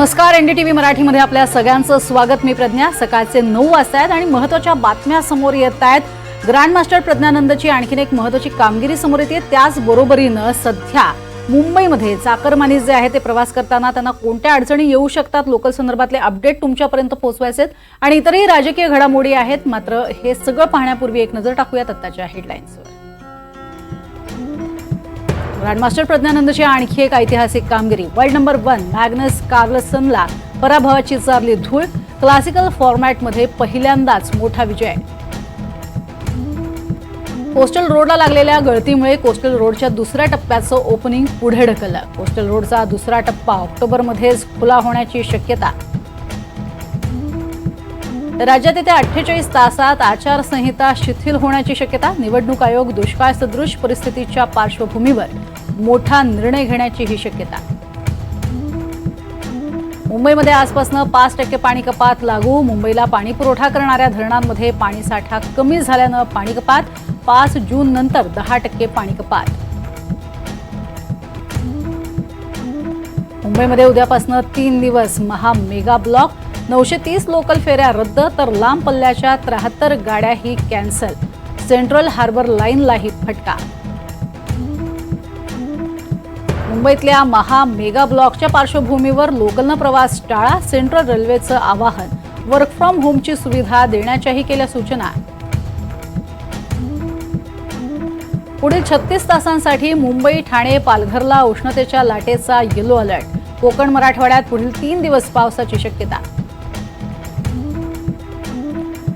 नमस्कार, एनडीटीव्ही मराठीमध्ये आपल्या सगळ्यांचं स्वागत। मी प्रज्ञा। सकाळचे 9 वाजता आहेत आणि महत्त्वाच्या बातम्या समोर येत आहेत। ग्रँडमास्टर प्रज्ञानंदची आणखीन एक महत्त्वाची कामगिरी समोर येते। त्याच बरोबरीने सध्या मुंबईमध्ये चाकरमानी जे आहे ते प्रवास करताना त्यांना कोणत्या अडचणी येऊ शकतात, लोकल संदर्भातले अपडेट तुमच्यापर्यंत पोहोचवायचे आहेत आणि इतरही राजकीय घडामोडी आहेत। मात्र हे सगळं पाहण्यापूर्वी एक नजर टाकूयात आताच्या हेडलाईन्सवर। ग्रँडमास्टर प्रज्ञानंदची आणखी एक ऐतिहासिक कामगिरी। वर्ल्ड नंबर 1 मॅग्नस कार्लसनला पराभवाची चारली धूळ। क्लासिकल फॉर्मॅटमध्ये पहिल्यांदाच मोठा विजय। कोस्टल रोडला लागलेल्या गळतीमुळे कोस्टल रोडच्या दुसऱ्या टप्प्याचं ओपनिंग पुढे ढकललं। कोस्टल रोडचा दुसरा टप्पा ऑक्टोबरमध्येच खुला होण्याची शक्यता। राज्यात येत्या 48 तासात आचारसंहिता शिथिल होण्याची शक्यता। निवडणूक आयोग दुष्काळ सदृश परिस्थितीच्या पार्श्वभूमीवर मोठा निर्णय घेण्याची ही शक्यता। मुंबईमध्ये आजपासून 5% पाणी कपात लागू। मुंबईला पाणी पुरवठा करणाऱ्या धरणांमध्ये पाणीसाठा कमी झाल्यानं पाणी कपात। 5 जून नंतर 10% पाणी कपात। मुंबईमध्ये उद्यापासून 3 दिवस महा मेगा ब्लॉक। 930 लोकल फेऱ्या रद्द तर लांब पल्ल्याच्या 73 गाड्याही कॅन्सल। सेंट्रल हार्बर लाईनलाही फटका। मुंबईतल्या महा मेगा ब्लॉकच्या पार्श्वभूमीवर लोकलनं प्रवास टाळा। सेंट्रल रेल्वेचं आवाहन। वर्क फ्रॉम होमची सुविधा देण्याच्याही केल्या सूचना। पुढील 36 तासांसाठी मुंबई, ठाणे, पालघरला उष्णतेच्या लाटेचा येलो अलर्ट। कोकण, मराठवाड्यात पुढील 3 दिवस पावसाची शक्यता।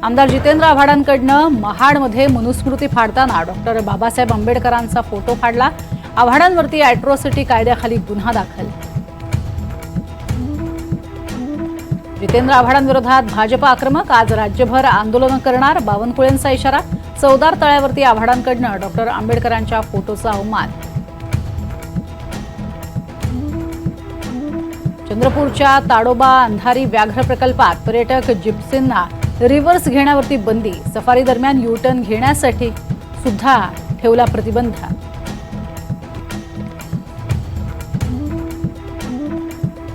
आमदार जितेंद्र आव्हाडांकडनं महाडमध्ये मनुस्मृती फाडताना डॉक्टर बाबासाहेब आंबेडकरांचा फोटो फाडला। आव्हाडांवरती अॅट्रॉसिटी कायद्याखाली गुन्हा दाखल। जितेंद्र आव्हाडांविरोधात भाजप आक्रमक। आज राज्यभर आंदोलन करणार। बावनकुळेंचा इशारा। चौदार तळ्यावरती आव्हाडांकडनं डॉक्टर आंबेडकरांच्या फोटोचा अवमान। चंद्रपूरच्या ताडोबा अंधारी व्याघ्र प्रकल्पात पर्यटक जिप्सींना रिव्हर्स घेण्यावरती बंदी। सफारी दरम्यान यू टर्न घेण्यासाठी सुद्धा ठेवला प्रतिबंध।